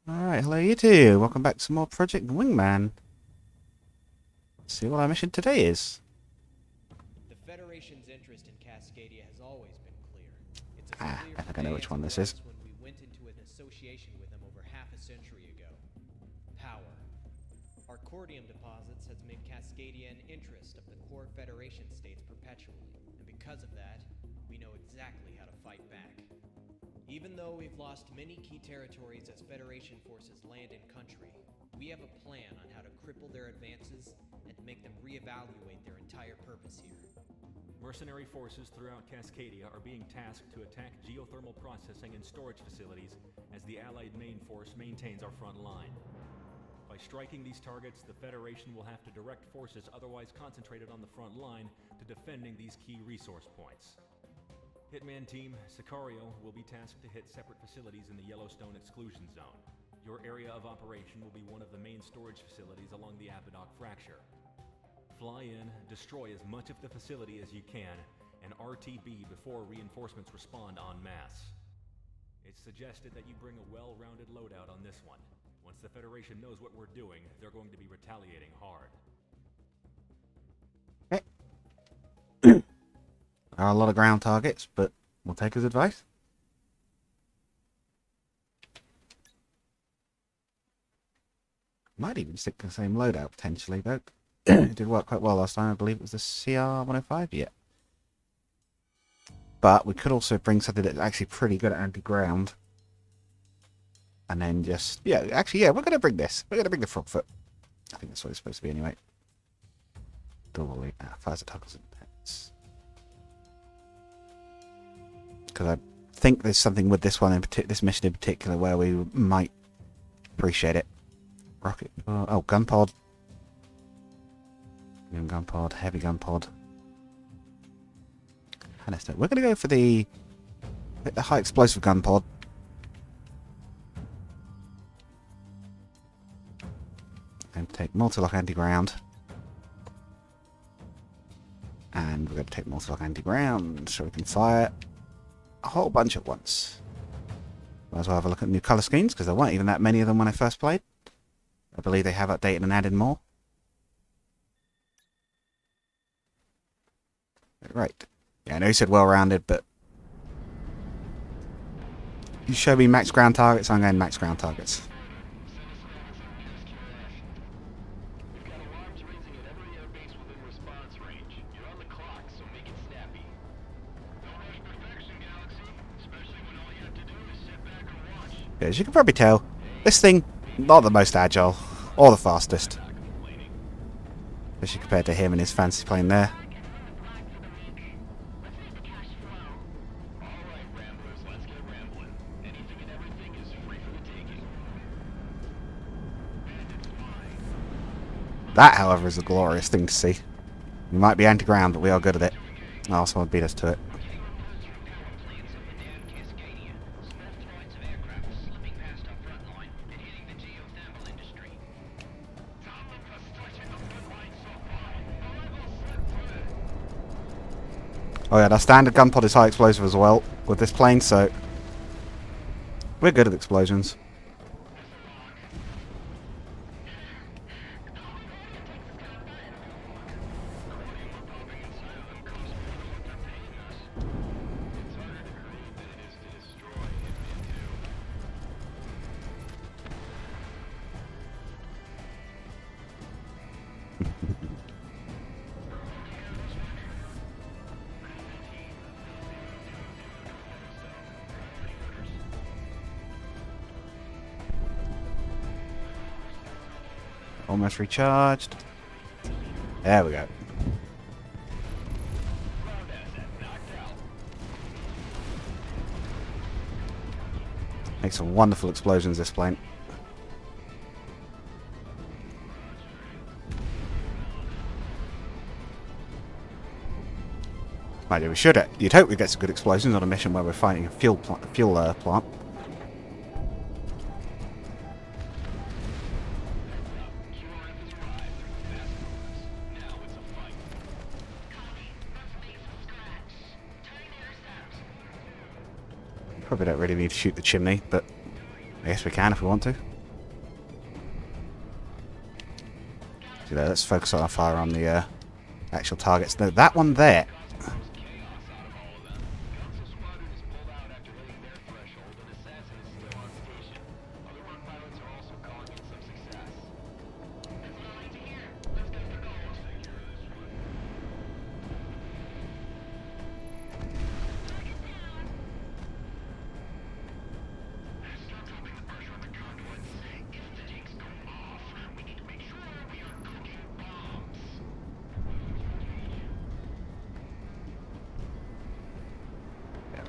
Alright, hello you two. Welcome back to some more Project Wingman. Let's see what our mission today is. The Federation's interest in Cascadia has always been clear. It's as clear I think I know which one this is. when we went into an association with them over half a century ago. Power. Our cordium deposits has made Cascadia an interest of the core Federation states perpetually, and because of that, we know exactly how to fight back. Even though we've lost many key territories as Federation forces land in country, we have a plan on how to cripple their advances and make them reevaluate their entire purpose here. Mercenary forces throughout Cascadia are being tasked to attack geothermal processing and storage facilities as the Allied main force maintains our front line. By striking these targets, the Federation will have to direct forces otherwise concentrated on the front line to defending these key resource points. Hitman Team, Sicario will be tasked to hit separate facilities in the Yellowstone exclusion zone. Your area of operation will be one of the main storage facilities along the Apodoc fracture. Fly in, destroy as much of the facility as you can, and RTB before reinforcements respond en masse. It's suggested that you bring a well-rounded loadout on this one. Once the Federation knows what we're doing, they're going to be retaliating hard. There are a lot of ground targets, but we'll take his advice. Might even stick to the same loadout, potentially, though. It did work quite well last time. I believe it was the CR-105, yeah. But we could also bring something that's actually pretty good at anti-ground. And then just... yeah, actually, yeah, we're going to bring this. We're going to bring the Frogfoot. I think that's what it's supposed to be anyway. Double fires at tuckles and pets. Because I think there's something with this one in this mission in particular where we might appreciate it. Rocket, oh, gun pod, gun pod, heavy gun pod. We're going to go for the high explosive gun pod. And take multi-lock anti-ground. And we're going to take multi-lock anti-ground so we can fire a whole bunch at once. Might as well have a look at new colour schemes, because there weren't even that many of them when I first played. I believe they have updated and added more. Right. Yeah, I know you said well-rounded, but... you show me max ground targets, I'm going max ground targets. Yeah, as you can probably tell, this thing, not the most agile, or the fastest. Especially compared to him and his fancy plane there. That, however, is a glorious thing to see. We might be anti-ground, but we are good at it. Oh, someone beat us to it. Oh yeah, our standard gun pod is high explosive as well with this plane, so we're good at explosions. Almost recharged. There we go. Makes some wonderful explosions, this plane. Mind you, we should. You'd hope we get some good explosions on a mission where we're fighting a fuel plant. Probably don't really need to shoot the chimney, but I guess we can if we want to. You know, let's focus our fire on the actual targets. No, that one there.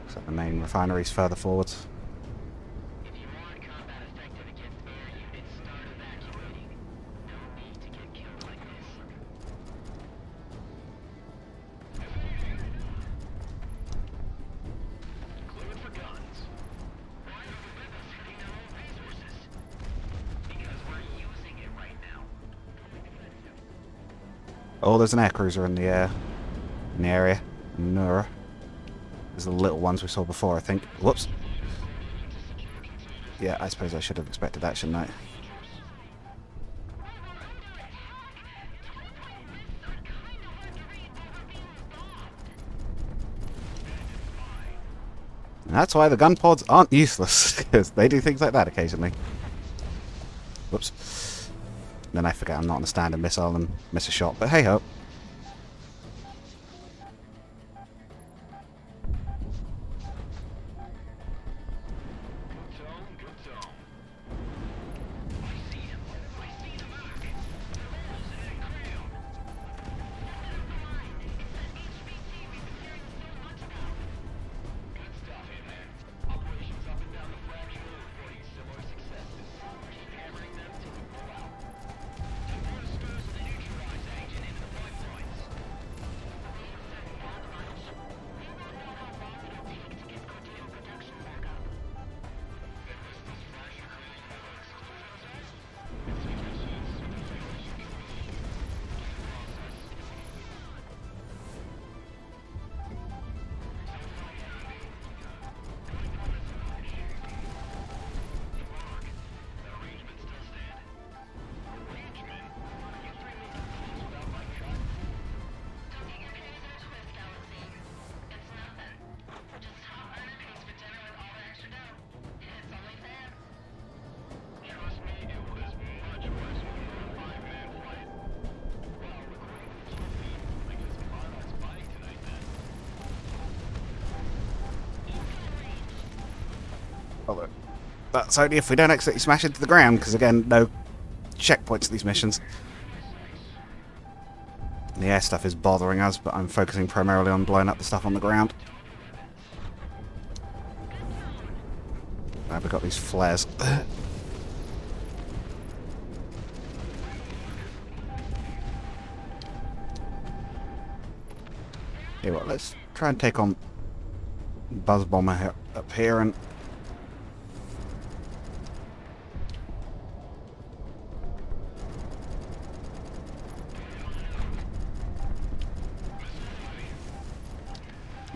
Looks like the main refinery's further forwards. Oh, there's an air cruiser in the area. Nura. There's the little ones we saw before, I think. Whoops. Yeah, I suppose I should have expected that, shouldn't I? And that's why the gun pods aren't useless, because they do things like that occasionally. Whoops. Then I forget I'm not on a standard missile and miss a shot, but hey ho. Although, that's only if we don't accidentally smash into the ground, because again, no checkpoints to these missions. The air stuff is bothering us, but I'm focusing primarily on blowing up the stuff on the ground. We've got these flares. Here, what? Let's try and take on Buzz Bomber up here and.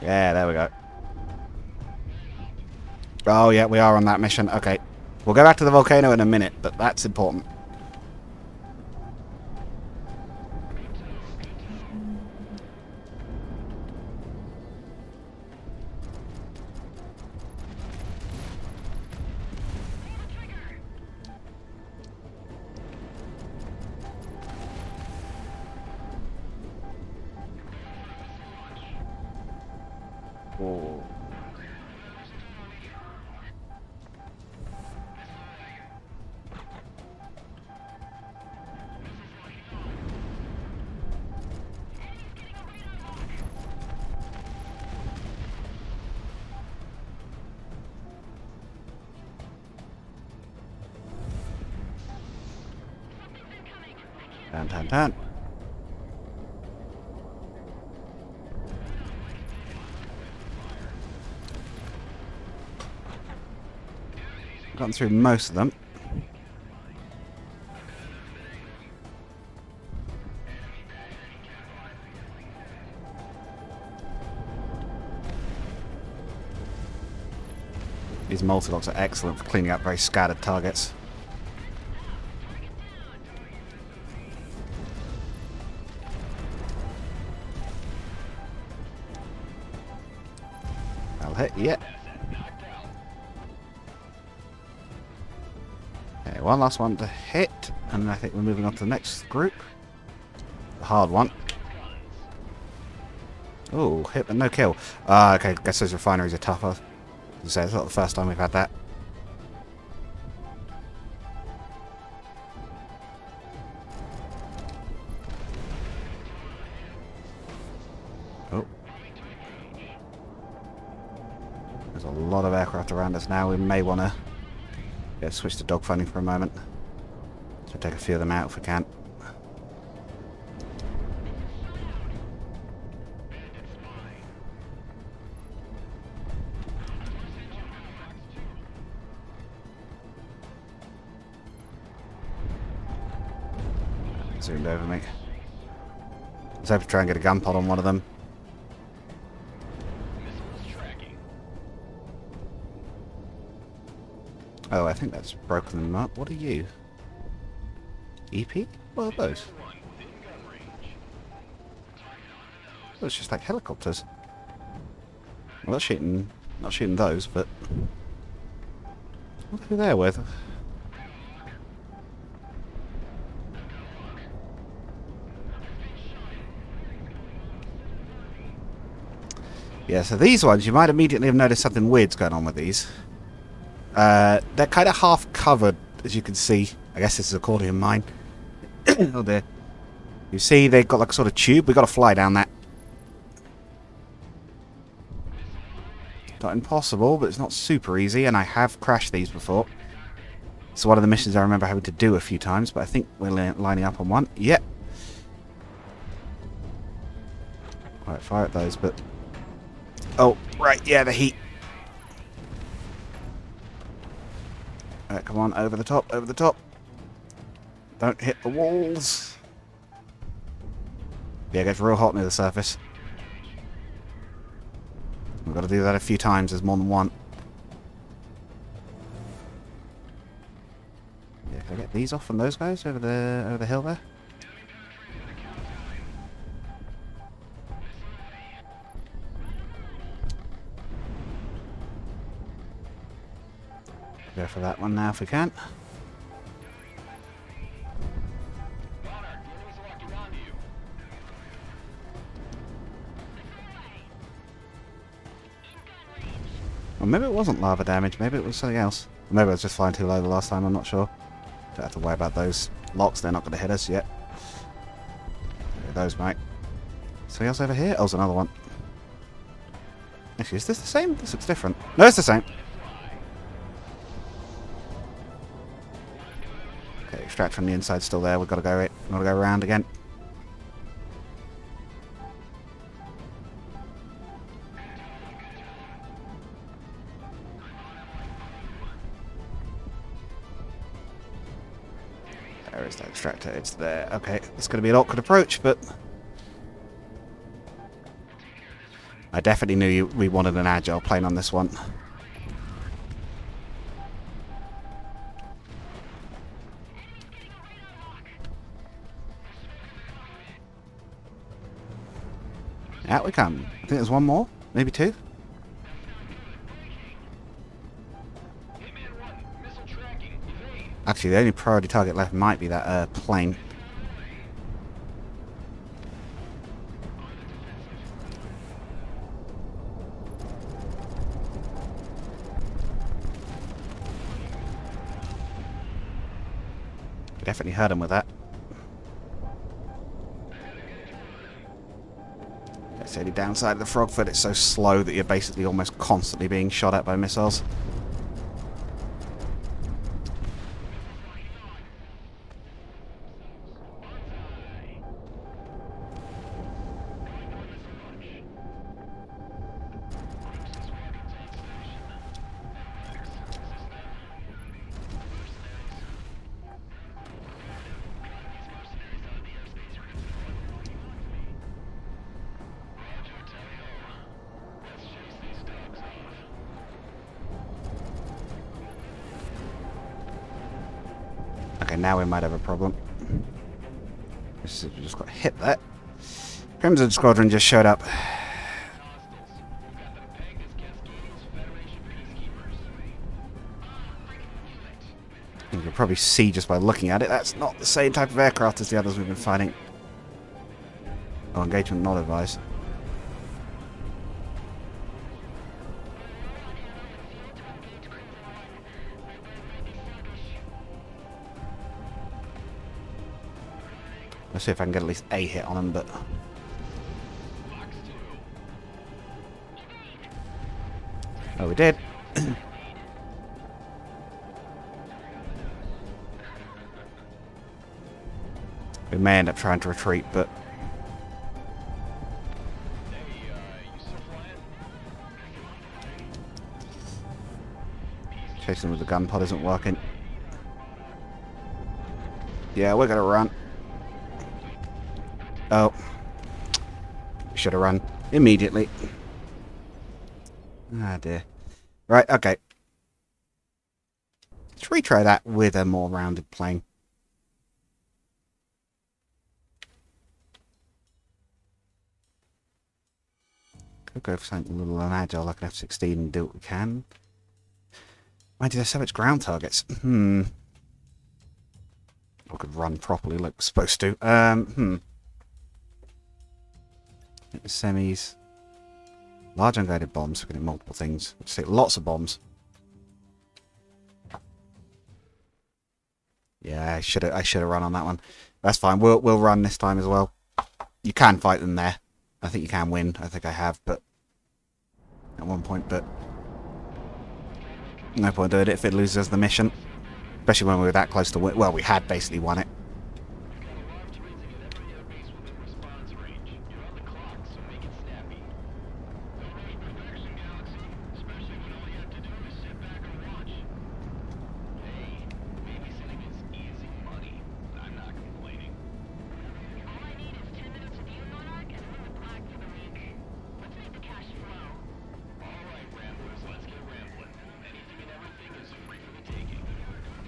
Yeah, there we go. Oh, yeah, we are on that mission. Okay. We'll go back to the volcano in a minute, but that's important. Oh. Dun. Gotten through most of them. These multi-locks are excellent for cleaning up very scattered targets. That'll hit, yeah. Okay, one last one to hit, and I think we're moving on to the next group. The hard one. Oh, hit but no kill. Okay, guess those refineries are tougher. As I say, it's not the first time we've had that. Oh. There's a lot of aircraft around us now. We may want to switch to dogfighting for a moment. So take a few of them out if we can. Zoomed over me. Let's hope to try and get a gun pod on one of them. Oh, I think that's broken them up. What are you? EP? What are those? Oh, it's just like helicopters. Well, not shooting those, but what are they there with? Yeah, so these ones, you might immediately have noticed something weird's going on with these. They're kind of half covered, as you can see. I guess this is accordion mine. Oh dear. You see they've got like a sort of tube. We've got to fly down that. Not impossible, but it's not super easy, and I have crashed these before. It's one of the missions I remember having to do a few times, but I think we're lining up on one. Yep. Right, fire at those, but... Oh, right, yeah, the heat. Right, come on, over the top, over the top. Don't hit the walls. Yeah, it gets real hot near the surface. We've got to do that a few times, there's more than one. Yeah, can I get these off from those guys over the hill there? Go for that one now if we can. Well, maybe it wasn't lava damage, maybe it was something else. Or maybe I was just flying too low the last time, I'm not sure. Don't have to worry about those locks, they're not going to hit us yet. Those, mate. Something else over here? Oh, there's another one. Actually, is this the same? This looks different. No, it's the same. Okay, extract from the inside still there. We've got to go around again. There is that extractor. It's there. Okay, it's going to be an awkward approach, but I definitely knew we wanted an agile plane on this one. Out we come. I think there's one more, maybe two. Actually, the only priority target left might be that plane. Definitely heard him with that. That's the only downside of the Frogfoot. It's so slow that you're basically almost constantly being shot at by missiles. Okay, now we might have a problem. We just got hit there. Crimson Squadron just showed up. You can probably see just by looking at it, that's not the same type of aircraft as the others we've been fighting. Oh, engagement not advised. Let's see if I can get at least a hit on them, but... Oh, we did. We may end up trying to retreat, but... Chasing with the gun pod isn't working. Yeah, we're gonna run. Oh. Should have run immediately. Ah, dear. Right, okay. Let's retry that with a more rounded plane. Could go for something a little unagile like an F-16 and do what we can. Mind you, there's so much ground targets. I could run properly like we're supposed to. The semis. Large unguided bombs. We're going to do multiple things. We'll just take lots of bombs. Yeah, I should have run on that one. That's fine. We'll run this time as well. You can fight them there. I think you can win. I think I have, but at one point, but no point doing it if it loses the mission. Especially when we were that close to win. Well, we had basically won it.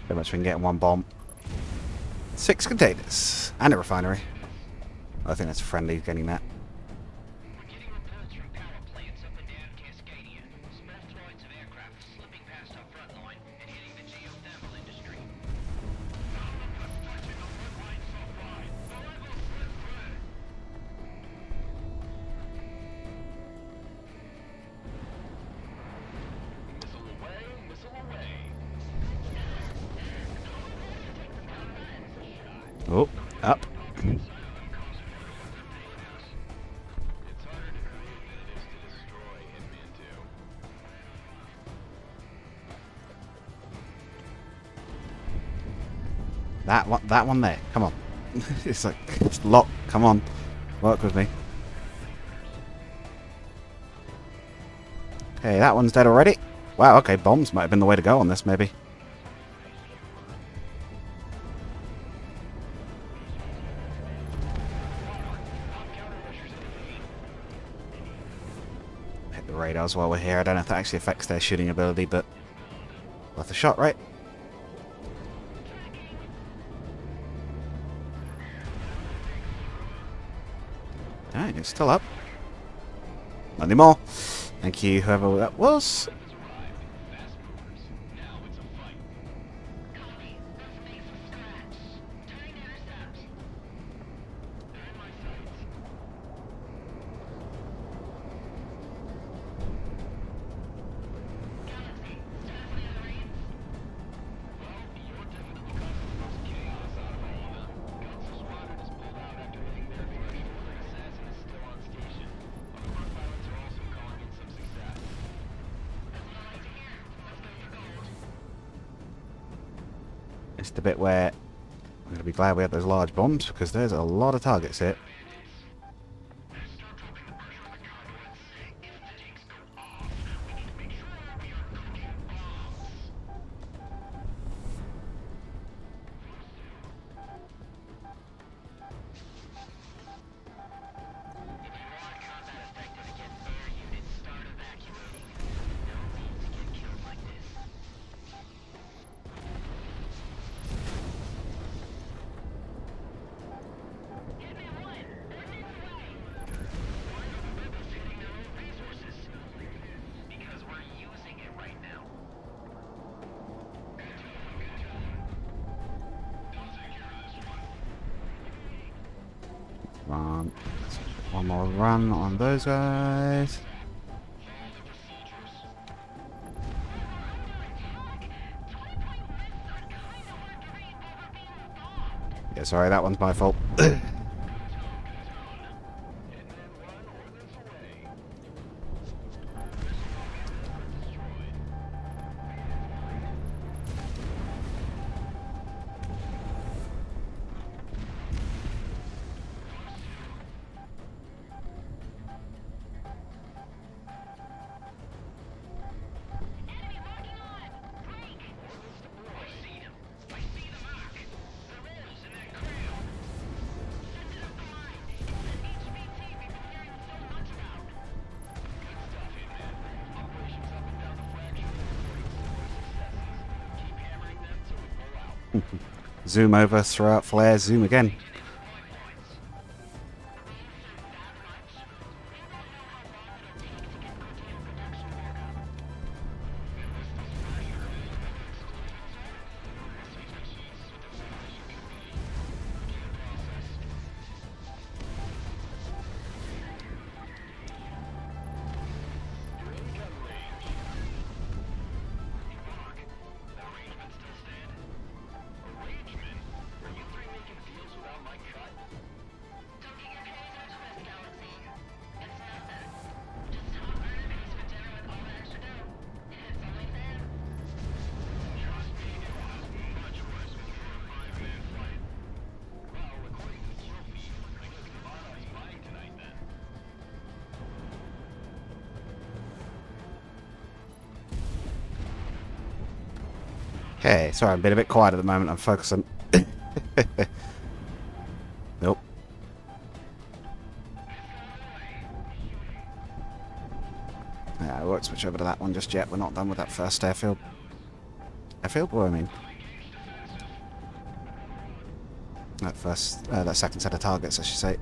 How much we can get in one bomb. 6 containers. And a refinery. I think that's friendly getting that. We're getting reports from power plants up and down Cascadia. Small flights of aircraft slipping past our front line and hitting the geothermal industry. Missile away, missile away. Oh, up. That one there. Come on. It's like, it's locked. Come on. Work with me. Okay, that one's dead already. Wow, okay, bombs might have been the way to go on this, maybe. Hit the radars while we're here. I don't know if that actually affects their shooting ability, but worth a shot, right? Alright, it's still up. Not anymore. Thank you, whoever that was. It's the bit where I'm going to be glad we had those large bombs, because there's a lot of targets here. on. One more run on those guys. Yeah, sorry, that one's my fault. Zoom over, throw out flares, zoom again. Okay, sorry, I'm being a bit quiet at the moment. I'm focusing. Nope. Yeah, I won't switch over to that one just yet. We're not done with that first airfield. Airfield? What do I mean? That second set of targets, I should say.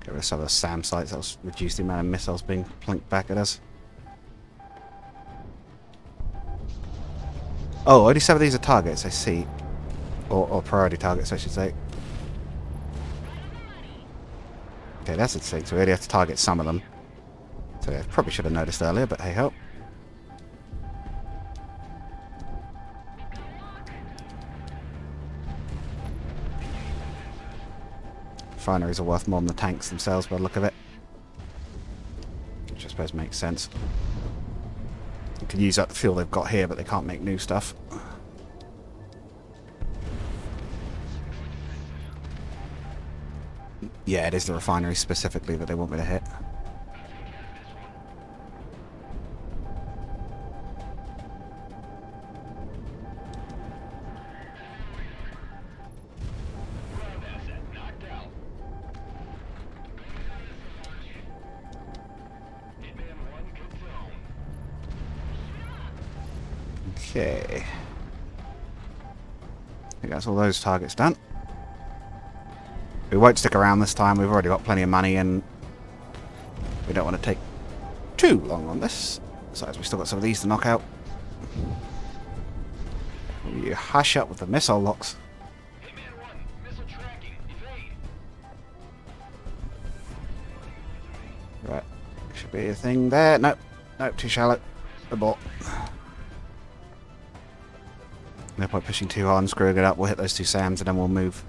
Get rid of some of the SAM sites. That'll reduce the amount of missiles being plinked back at us. Oh, only some of these are targets, I see. Or priority targets, I should say. Okay, that's the thing. So we only have to target some of them. So I probably should have noticed earlier, but hey ho. Refineries are worth more than the tanks themselves by the look of it. Which I suppose makes sense. You can use up the fuel they've got here, but they can't make new stuff. Yeah, it is the refinery specifically that they want me to hit. Okay. I think that's all those targets done. We won't stick around this time. We've already got plenty of money and we don't want to take too long on this. Besides, we've still got some of these to knock out. You hush up with the missile locks. Hey, man, one. Missile tracking. Evade. Right. Should be a thing there. Nope. Nope, too shallow. Abort. No point pushing too hard and screwing it up. We'll hit those two SAMs and then we'll move.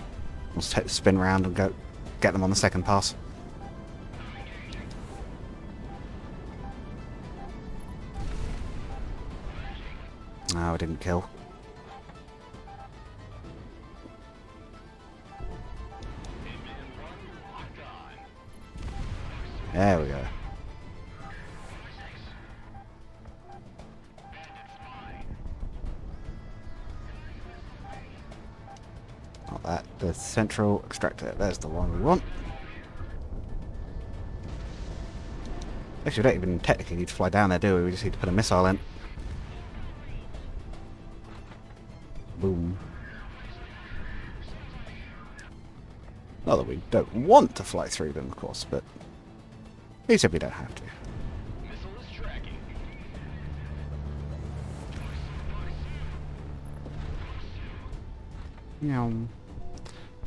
We'll spin around and go get them on the second pass. No, I didn't kill. There we go. Not that. The central extractor. There's the one we want. Actually, we don't even technically need to fly down there, do we? We just need to put a missile in. Boom. Not that we don't want to fly through them, of course, but he said we don't have to. Yeah.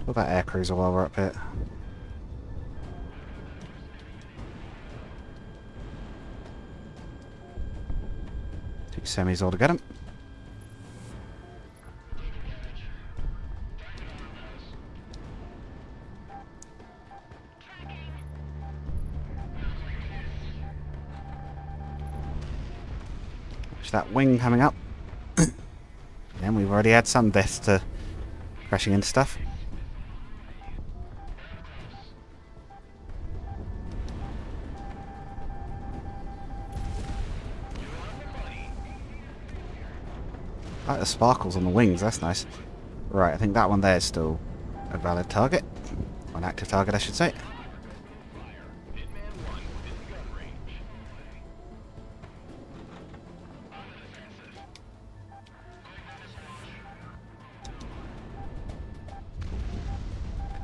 What about air cruiser while we're up here? Two semis all to get 'em. Watch that wing coming up. And we've already had some deaths to crashing into stuff. I like the sparkles on the wings, that's nice. Right, I think that one there is still a valid target. Or an active target, I should say.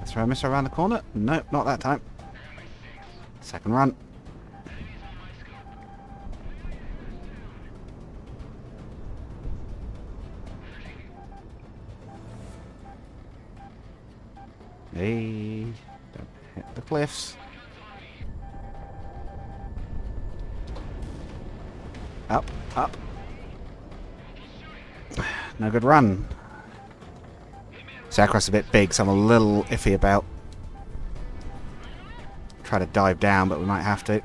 Throw a missile around the corner? Nope, not that time. Second run. Hey, don't hit the cliffs. Up, up. No good run. Sacro's a bit big, so I'm a little iffy about try to dive down, but we might have to.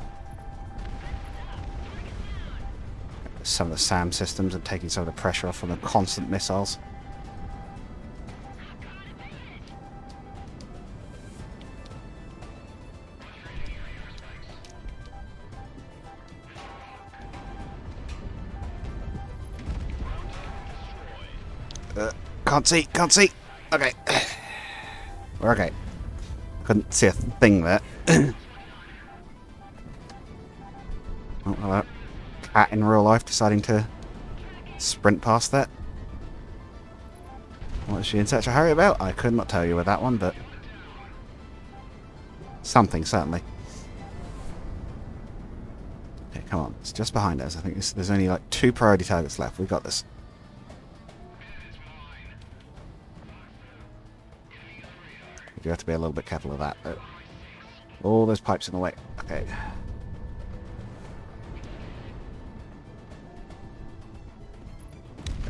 Some of the SAM systems are taking some of the pressure off from the constant missiles. Can't see, can't see. Okay. We're okay. Couldn't see a thing there. Oh, hello. Cat in real life deciding to sprint past that. What is she in such a hurry about? I could not tell you with that one, but something, certainly. Okay, come on. It's just behind us. I think there's only like 2 priority targets left. We've got this. You have to be a little bit careful of that. All those pipes in the way. Okay.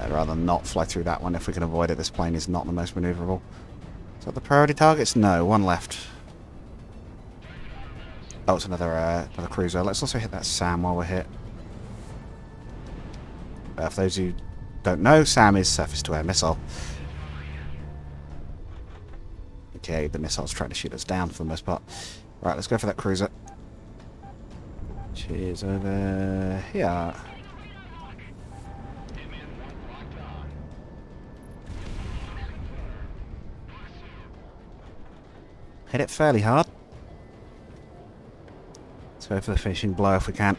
I'd rather not fly through that one if we can avoid it. This plane is not the most maneuverable. So the priority targets? No, one left. Oh, it's another cruiser. Let's also hit that SAM while we're here. For those who don't know, SAM is surface-to-air missile. Okay, the missile's trying to shoot us down for the most part. Right, let's go for that cruiser. Which is over here. Hit it fairly hard. Let's go for the finishing blow if we can.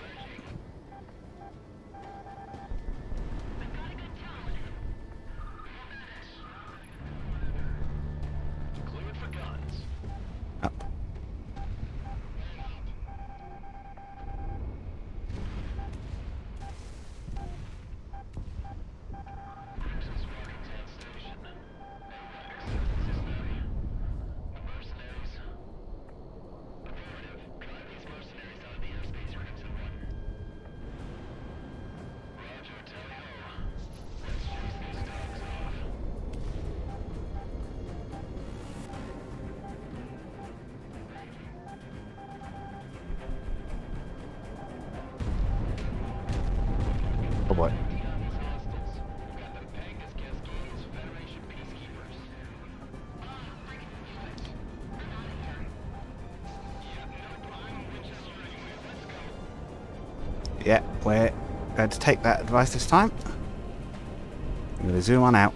Oh boy. Yeah, we're going to take that advice this time. I'm going to zoom on out.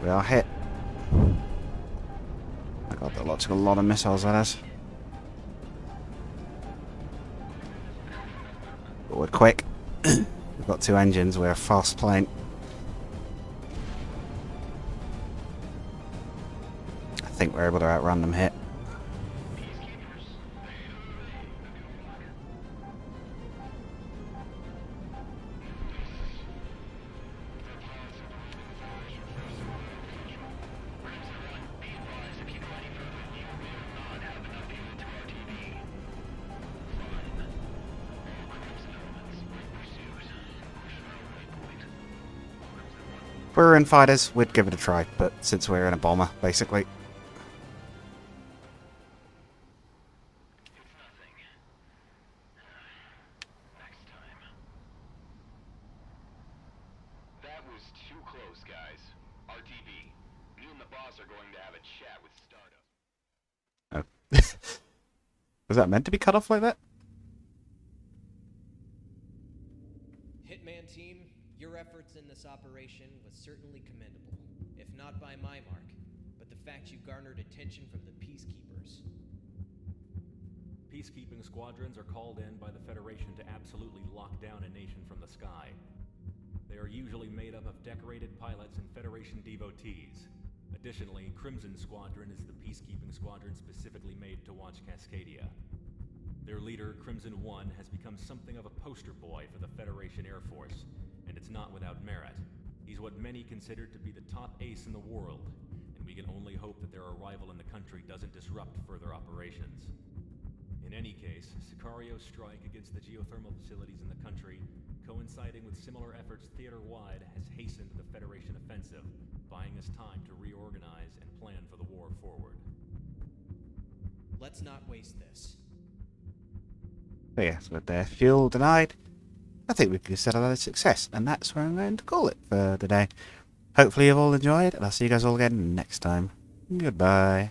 We are hit. I got that took a lot of missiles at us. But we're quick. We've got 2 engines, we're a fast plane. I think we're able to outrun them here. If we were in fighters, we'd give it a try, but since we're in a bomber, basically. It's nothing. Next time. That was too close, guys. RTB. Me and the boss are going to have a chat with Stardust. Oh. Was that meant to be cut off like that? Hitman team, your efforts in this operation was certainly commendable, if not by my mark, but the fact you garnered attention from the peacekeepers. Peacekeeping squadrons are called in by the Federation to absolutely lock down a nation from the sky. They are usually made up of decorated pilots and Federation devotees. Additionally, Crimson Squadron is the peacekeeping squadron specifically made to watch Cascadia. Their leader, Crimson 1, has become something of a poster boy for the Federation Air Force, and it's not without merit. He's what many consider to be the top ace in the world, and we can only hope that their arrival in the country doesn't disrupt further operations. In any case, Sicario's strike against the geothermal facilities in the country, coinciding with similar efforts theater-wide, has hastened the Federation offensive, buying us time to reorganize and plan for the war forward. Let's not waste this. So yeah, so with their fuel denied, I think we could settle that a success, and that's where I'm going to call it for the day. Hopefully you've all enjoyed, and I'll see you guys all again next time. Goodbye.